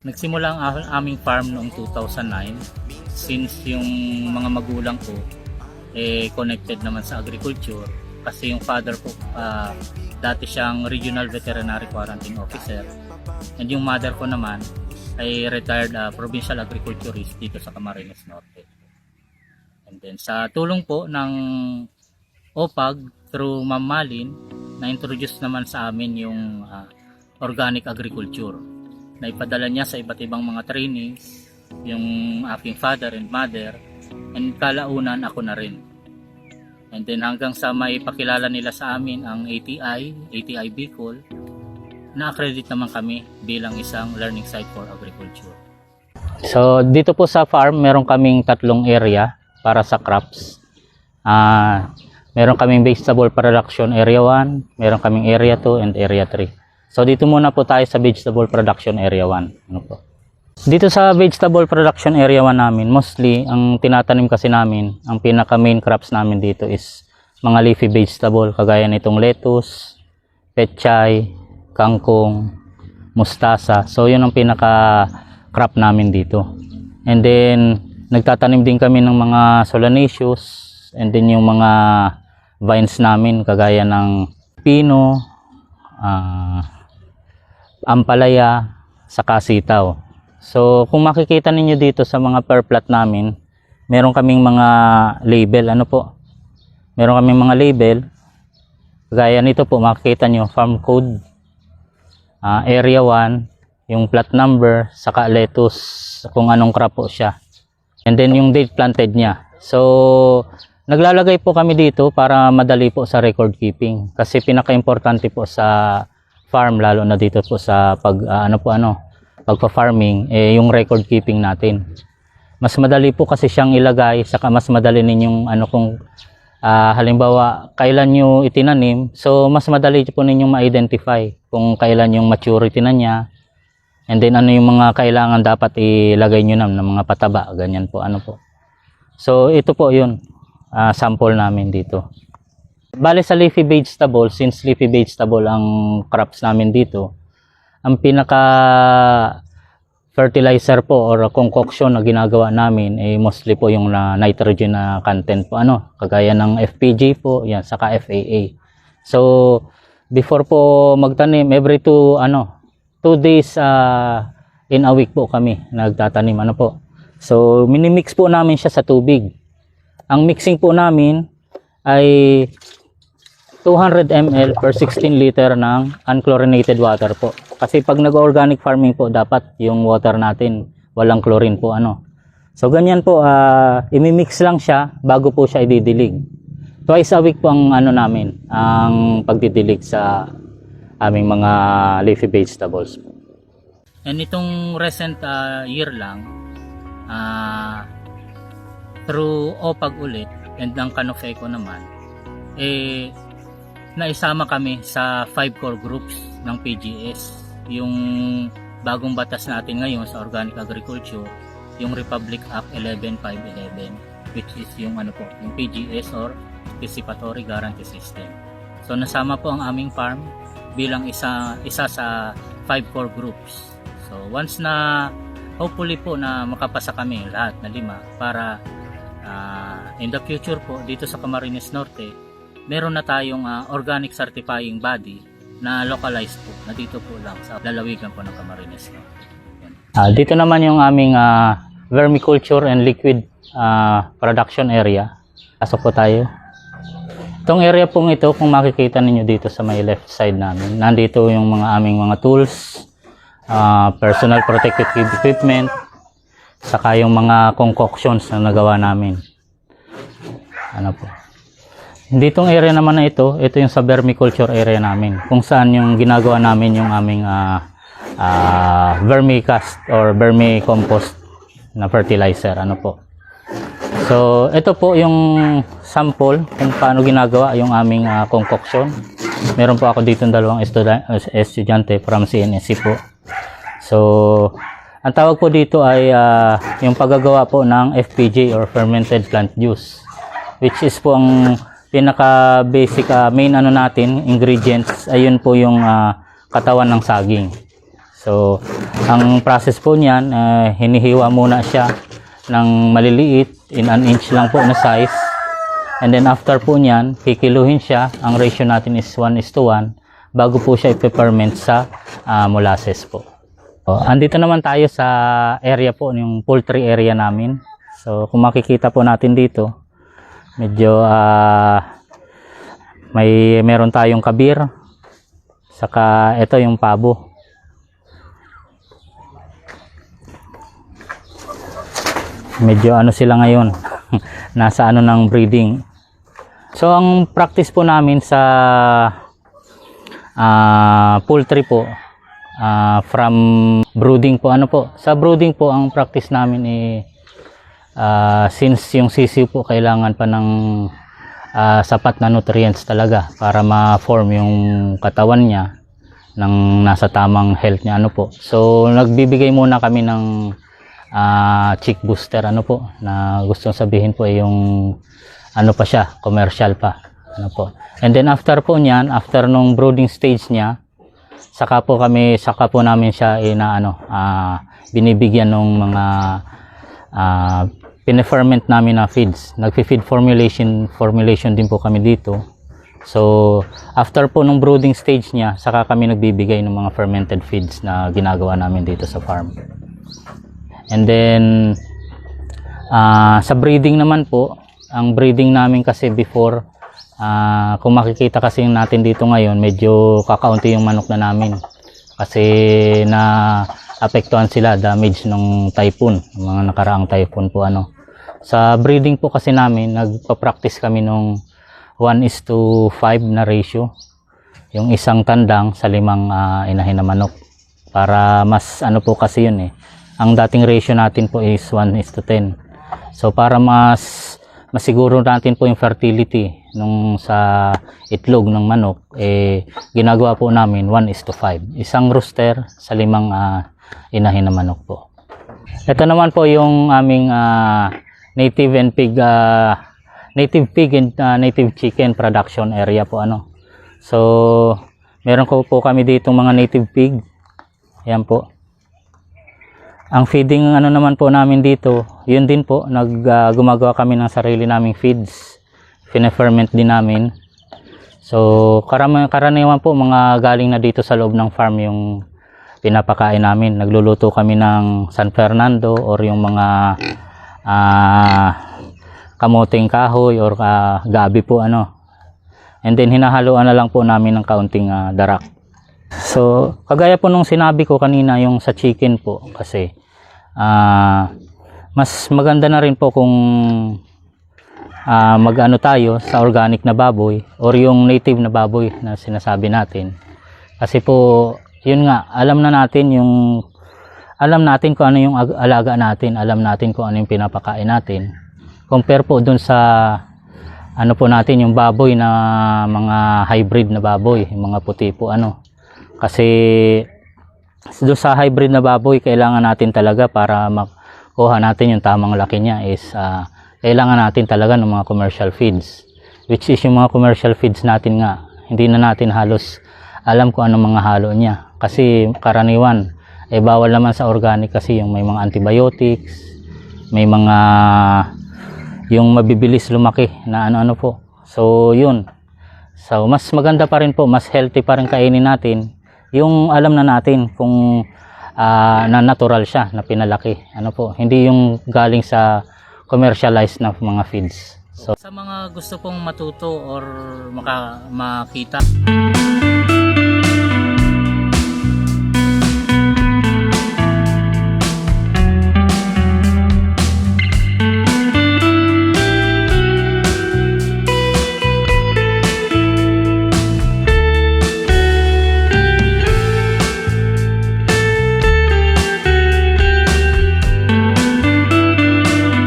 Nagsimula ang aming farm noong 2009 since yung mga magulang ko connected naman sa agriculture kasi yung father ko dati siyang regional veterinary quarantine officer and yung mother ko naman ay retired provincial agriculturist dito sa Camarines Norte. And then sa tulong po ng OPAG through Ma'am Malin, na-introduce naman sa amin yung organic agriculture. Naipadala niya sa iba't ibang mga trainings yung aking father and mother, and kalaunan ako na rin. And then hanggang sa may pakilala nila sa amin ang ATI Bicol, na-accredit naman kami bilang isang learning site for agriculture. So dito po sa farm meron kaming 3 area para sa crops. Meron kaming vegetable production area 1, meron kaming area 2 and area 3. So dito muna po tayo sa vegetable production area 1. Ano po? Dito sa vegetable production area 1 namin, mostly ang tinatanim kasi namin, ang pinaka main crops namin dito is mga leafy vegetable kagaya nitong lettuce, pechay, kangkong, mustasa. So yun ang pinaka crop namin dito. And then nagtatanim din kami ng mga solanaceous and then yung mga vines namin kagaya ng pino, ampalaya, saka sitaw. So kung makikita ninyo dito sa mga per plot namin, meron kaming mga label. Ano po? Meron kaming mga label. Gaya nito po, makikita nyo, farm code, area 1, yung plot number, saka lettuce, kung anong crop po siya. And then yung date planted niya. So naglalagay po kami dito para madali po sa record keeping. Kasi pinaka-importante po sa farm, lalo na dito po sa pagpa-farming, yung record keeping natin. Mas madali po kasi siyang ilagay, saka mas madali ninyong kung halimbawa kailan nyo itinanim, so mas madali po ninyong ma-identify kung kailan yung maturity na niya, and then ano yung mga kailangan dapat ilagay nyo ng mga pataba, ganyan po. So ito po yun, sample namin dito. Bale sa leafy vegetable, since leafy vegetable ang crops namin dito, ang pinaka fertilizer po or concoction na ginagawa namin mostly po yung nitrogen na content po, kagaya ng FPG po, yan, saka FAA. So before po magtanim, every 2 days in a week po kami nagtatanim, So minimix po namin siya sa tubig. Ang mixing po namin ay 200 ml per 16 liter ng unchlorinated water po. Kasi pag nag-organic farming po, dapat yung water natin walang chlorine po. So ganyan po, imimix lang siya bago po siya ididilig. Twice a week po ang namin, ang pagdidilig sa aming mga leafy vegetables. And itong recent year lang, through OPAG ulit and ng Canofeco naman, naisama kami sa 5 core groups ng PGS. Yung bagong batas natin ngayon sa organic agriculture, yung Republic Act 11511, which is yung yung PGS or Participatory Guarantee System. So nasama po ang aming farm bilang isa sa 5 core groups. So once na hopefully po na makapasa kami lahat na 5 para in the future po dito sa Camarines Norte, meron na tayong organic certifying body na localized po, na dito po lang sa lalawigan po ng Camarines Norte. Dito naman yung aming vermiculture and liquid production area. Pasok po tayo. Itong area pong ito, kung makikita ninyo dito sa may left side namin, nandito yung aming mga tools, personal protective equipment, saka yung mga concoctions na nagawa namin. Ditong area naman na ito yung sa vermiculture area namin, kung saan yung ginagawa namin yung aming vermicast or vermicompost na fertilizer. So ito po yung sample kung paano ginagawa yung aming concoction. Meron po ako dito 2 estudyante from CNSC po. So ang tawag po dito ay yung paggagawa po ng FPJ or fermented plant juice, which is po ang pinaka basic main natin ingredients, ayun po yung katawan ng saging. So, ang process po niyan, hinihiwa muna siya ng maliliit, in an inch lang po na size. And then after po niyan, kikiluhin siya. Ang ratio natin is 1:1 bago po siya ipe-ferment sa molasses po. So, andito naman tayo sa area po, yung poultry area namin. So, kung makikita po natin dito, medyo meron tayong kabir, saka ito yung pabo. Medyo ano sila ngayon, nasa ano ng breeding. So ang practice po namin sa poultry po, from brooding po, sa brooding po ang practice namin since yung sisiw po kailangan pa ng sapat na nutrients talaga para ma-form yung katawan niya ng nasa tamang health niya So nagbibigay muna kami ng chick booster na gustong sabihin po yung pa siya, commercial pa and then after po niyan, after nung brooding stage niya, saka po namin siya binibigyan ng mga pine-ferment namin na feeds. Nagfi-feed formulation din po kami dito. So after po nung brooding stage niya, saka kami nagbibigay ng mga fermented feeds na ginagawa namin dito sa farm. And then sa breeding naman po, ang breeding namin kasi before, kung makikita kasi natin dito ngayon, medyo kakaunti yung manok na namin kasi na apektuhan sila, damage ng typhoon, mga nakaraang typhoon po Sa breeding po kasi namin, nagpa-practice kami nung 1:5 na ratio, yung isang tandang sa 5 inahin na manok, para mas po kasi yun ang dating ratio natin po is 1:10. So para mas masiguro natin po yung fertility nung sa itlog ng manok, ginagawa po namin 1:5. Isang rooster sa 5 inahin na manok po. Ito naman po yung aming native pig and native chicken production area po So meron po kami dito mga native pig. Yan po. Ang feeding naman po namin dito, yun din po, gumagawa kami ng sarili naming feeds. Fine-ferment din namin. So karaniwan po mga galing na dito sa loob ng farm yung pinapakain namin. Nagluluto kami ng San Fernando or yung mga kamuting kahoy or gabi po And then hinahaluan na lang po namin ng kaunting darak. So kagaya po nung sinabi ko kanina yung sa chicken po, kasi mas maganda na rin po kung tayo sa organic na baboy or yung native na baboy na sinasabi natin. Kasi po yun nga, alam natin kung ano yung alaga natin, alam natin kung ano yung pinapakain natin. Compare po dun sa po natin yung baboy na mga hybrid na baboy, yung mga puti po Kasi doon sa hybrid na baboy, kailangan natin talaga para makuha natin yung tamang laki niya is kailangan natin talaga ng mga commercial feeds. Which is yung mga commercial feeds natin nga, hindi na natin halos alam kung anong mga halo niya. Kasi karaniwan, bawal naman sa organic kasi yung may mga antibiotics, may mga yung mabibilis lumaki na po. So yun. So mas maganda pa rin po, mas healthy pa rin kainin natin yung alam na natin kung na natural siya, na pinalaki. Hindi yung galing sa commercialized na mga feeds. So sa mga gusto pong matuto or makita